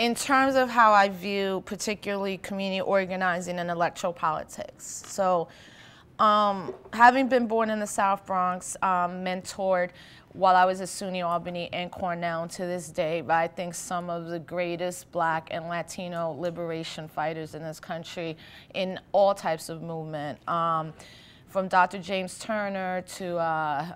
in terms of how I view particularly community organizing and electoral politics. So having been born in the South Bronx, mentored while I was at SUNY Albany and Cornell to this day by I think some of the greatest Black and Latino liberation fighters in this country in all types of movement. From Dr. James Turner to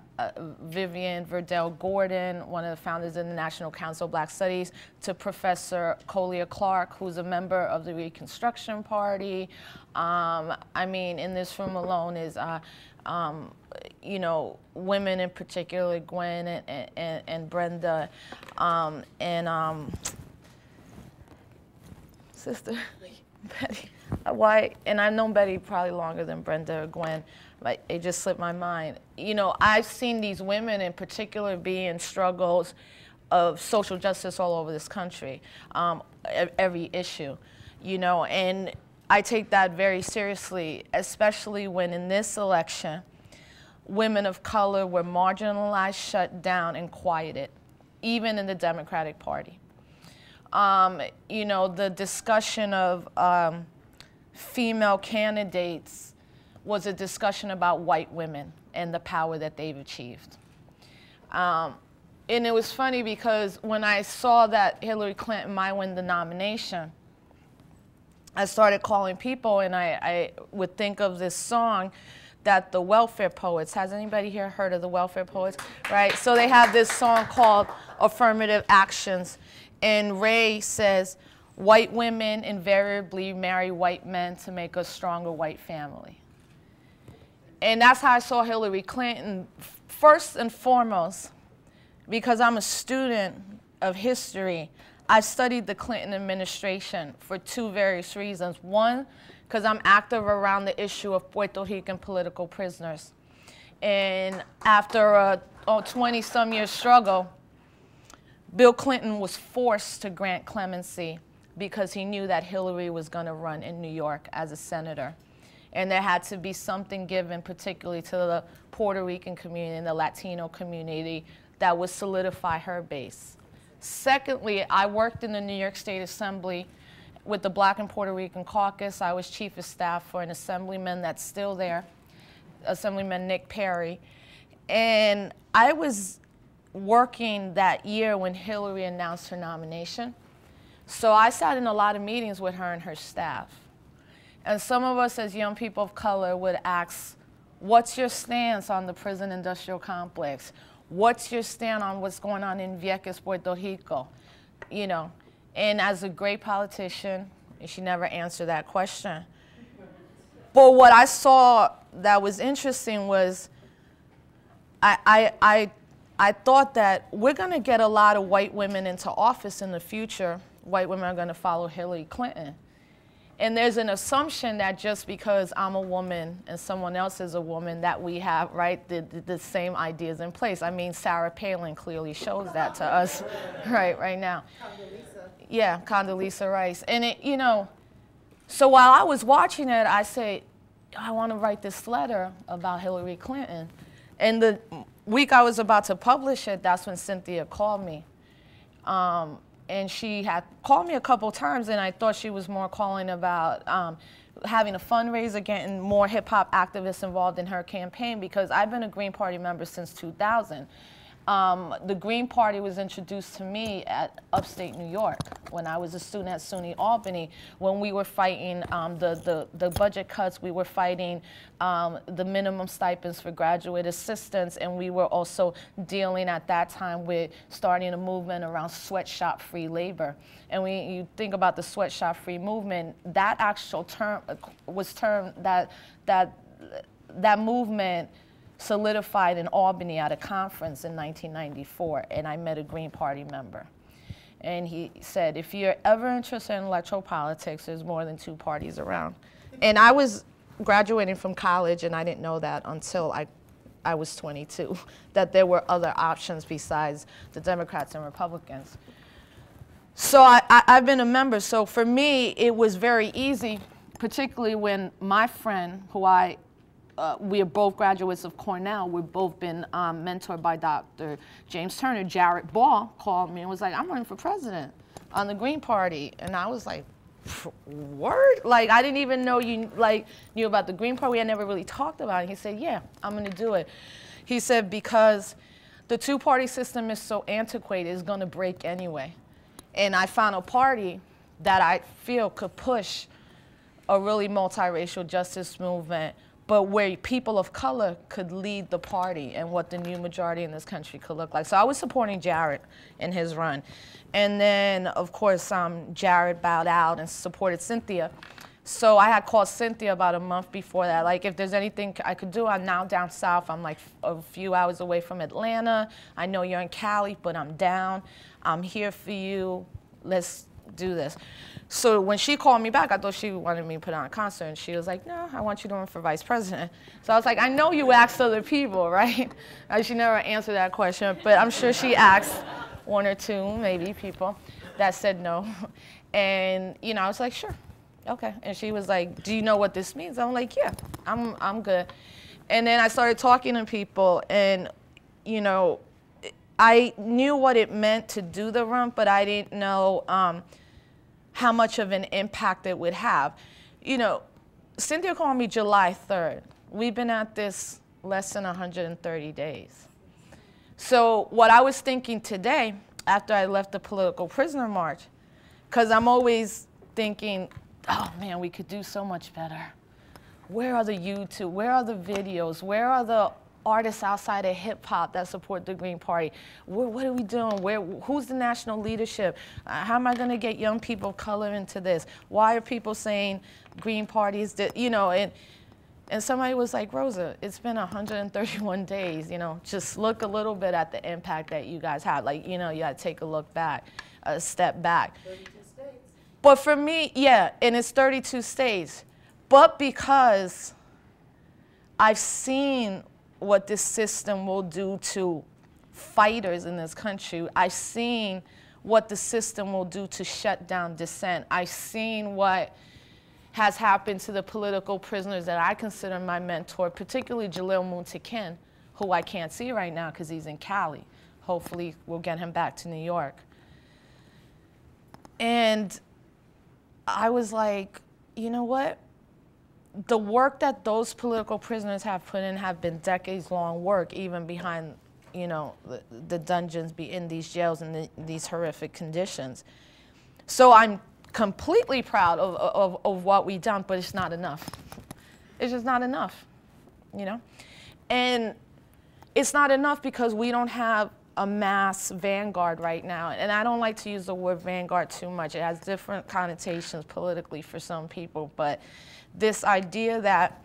Vivian Verdell Gordon, one of the founders of the National Council of Black Studies, to Professor Collier Clark, who's a member of the Reconstruction Party. I mean, in this room alone is, you know, women in particular, Gwen and Brenda, Sister Betty. Why? And I've known Betty probably longer than Brenda or Gwen. But it just slipped my mind. You know, I've seen these women in particular be in struggles of social justice all over this country, every issue, you know, and I take that very seriously, especially when in this election, women of color were marginalized, shut down, and quieted, even in the Democratic Party. You know, the discussion of female candidates was a discussion about white women and the power that they've achieved. And it was funny because when I saw that Hillary Clinton might win the nomination, I started calling people, and I would think of this song that the Welfare Poets, has anybody here heard of the Welfare Poets? Right, so they have this song called Affirmative Actions, and Ray says, white women invariably marry white men to make a stronger white family. And that's how I saw Hillary Clinton, first and foremost, because I'm a student of history. I studied the Clinton administration for two various reasons. One, because I'm active around the issue of Puerto Rican political prisoners. And after a 20-some year struggle, Bill Clinton was forced to grant clemency because he knew that Hillary was going to run in New York as a senator. And there had to be something given, particularly to the Puerto Rican community and the Latino community, that would solidify her base. Secondly, I worked in the New York State Assembly with the Black and Puerto Rican Caucus. I was chief of staff for an assemblyman that's still there, Assemblyman Nick Perry. And I was working that year when Hillary announced her nomination. So I sat in a lot of meetings with her and her staff. And some of us as young people of color would ask, what's your stance on the prison industrial complex? What's your stand on what's going on in Vieques, Puerto Rico? You know, and as a great politician, she never answered that question. But what I saw that was interesting was I thought that we're going to get a lot of white women into office in the future. White women are going to follow Hillary Clinton. And there's an assumption that just because I'm a woman and someone else is a woman that we have, right, the same ideas in place. I mean, Sarah Palin clearly shows that to us right now. Condoleezza. Yeah, Condoleezza Rice. And it, you know, so while I was watching it, I said, I want to write this letter about Hillary Clinton. And the week I was about to publish it, that's when Cynthia called me. And she had called me a couple times, and I thought she was more calling about having a fundraiser, getting more hip-hop activists involved in her campaign, because I've been a Green Party member since 2000. The Green Party was introduced to me at upstate New York when I was a student at SUNY Albany, when we were fighting the budget cuts, we were fighting the minimum stipends for graduate assistants, and we were also dealing at that time with starting a movement around sweatshop-free labor. And when you think about the sweatshop-free movement, that actual term was termed that movement solidified in Albany at a conference in 1994, and I met a Green Party member. And he said, if you're ever interested in electoral politics, there's more than two parties around. And I was graduating from college, and I didn't know that until I was 22, that there were other options besides the Democrats and Republicans. So I've been a member, so for me, it was very easy, particularly when my friend, who we are both graduates of Cornell. We've both been mentored by Dr. James Turner. Jared Ball called me and was like, I'm running for president. on the Green Party. And I was like, word? Like, I didn't even know you knew about the Green Party. We had never really talked about it. He said, yeah, I'm going to do it. He said, because the two-party system is so antiquated, it's going to break anyway. And I found a party that I feel could push a really multiracial justice movement, but where people of color could lead the party and what the new majority in this country could look like. So I was supporting Jared in his run. And then, of course, Jared bowed out and supported Cynthia. So I had called Cynthia about a month before that, like, if there's anything I could do. I'm now down south. I'm like a few hours away from Atlanta. I know you're in Cali, but I'm down. I'm here for you. Let's do this. So when she called me back, I thought she wanted me to put on a concert, and she was like, no, I want you to run for vice president. So I was like, I know you asked other people, right? She never answered that question, but I'm sure she asked one or two, maybe, people that said no. And, you know, I was like, sure. Okay. And she was like, do you know what this means? I'm like, yeah, I'm good. And then I started talking to people, and, you know, I knew what it meant to do the run, but I didn't know how much of an impact it would have. You know, Cynthia called me July 3rd. We've been at this less than 130 days. So what I was thinking today, after I left the political prisoner march, because I'm always thinking, oh man, we could do so much better. Where are the YouTube? Where are the videos? Where are the artists outside of hip hop that support the Green Party? What are we doing? Who's the national leadership? How am I going to get young people of color into this? Why are people saying Green Party is, you know, and somebody was like, Rosa, it's been 131 days, you know, just look a little bit at the impact that you guys have. Like, you know, you got to take a look back, a step back. 32 states. But for me, yeah, and it's 32 states. But because I've seen what this system will do to fighters in this country, I've seen what the system will do to shut down dissent. I've seen what has happened to the political prisoners that I consider my mentor, particularly Jalil Muntaqin, who I can't see right now because he's in Cali. Hopefully we'll get him back to New York. And I was like, you know what? The work that those political prisoners have put in have been decades-long work, even behind, you know, the dungeons, in these jails and these horrific conditions. So I'm completely proud of what we've done, but it's not enough. It's just not enough, you know? And it's not enough because we don't have a mass vanguard right now. And I don't like to use the word vanguard too much. It has different connotations politically for some people, but this idea that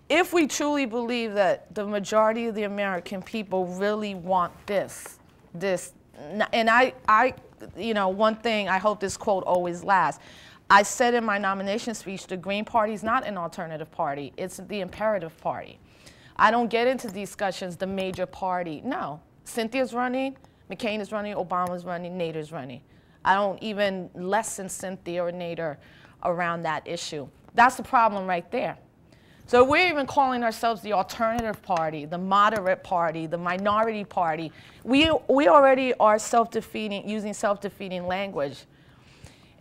if we truly believe that the majority of the American people really want this, and I, you know, one thing, I hope this quote always lasts. I said in my nomination speech, the Green Party is not an alternative party, it's the imperative party. I don't get into discussions, the major party, no. Cynthia's running, McCain is running, Obama's running, Nader's running. I don't even lessen Cynthia or Nader around that issue. That's the problem right there. So we're even calling ourselves the alternative party, the moderate party, the minority party. We already are self-defeating, using self-defeating language.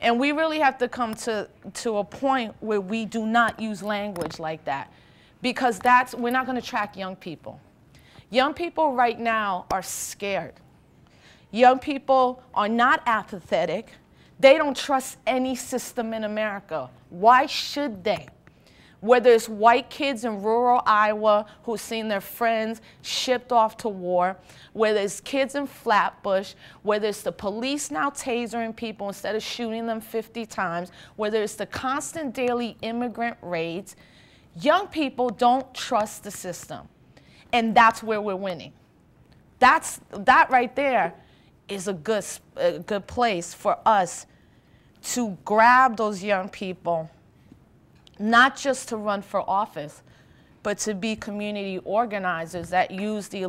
And we really have to come to a point where we do not use language like that, because we're not going to attract young people. Young people right now are scared. Young people are not apathetic. They don't trust any system in America. Why should they? Whether it's white kids in rural Iowa who've seen their friends shipped off to war, whether it's kids in Flatbush, whether it's the police now tasering people instead of shooting them 50 times, whether it's the constant daily immigrant raids, young people don't trust the system. And that's where we're winning. That right there is a good place for us to grab those young people, not just to run for office, but to be community organizers that use the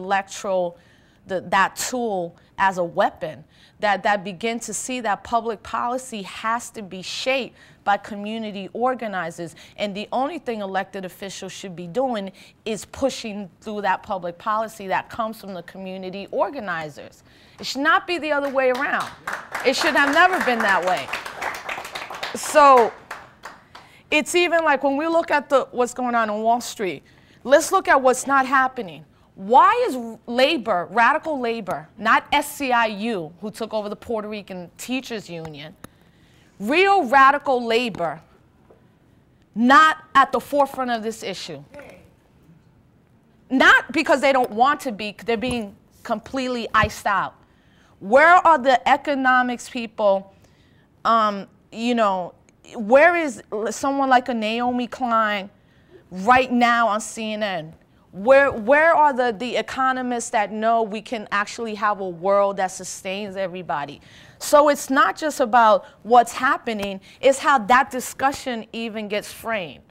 that tool as a weapon, that begin to see that public policy has to be shaped by community organizers. And the only thing elected officials should be doing is pushing through that public policy that comes from the community organizers. It should not be the other way around. It should have never been that way. So it's even like when we look at what's going on in Wall Street, let's look at what's not happening. Why is labor, radical labor, not SCIU, who took over the Puerto Rican Teachers Union, real radical labor, not at the forefront of this issue? Not because they don't want to be, they're being completely iced out. Where are the economics people, you know, where is someone like a Naomi Klein right now on CNN? Where are the economists that know we can actually have a world that sustains everybody? So it's not just about what's happening, it's how that discussion even gets framed.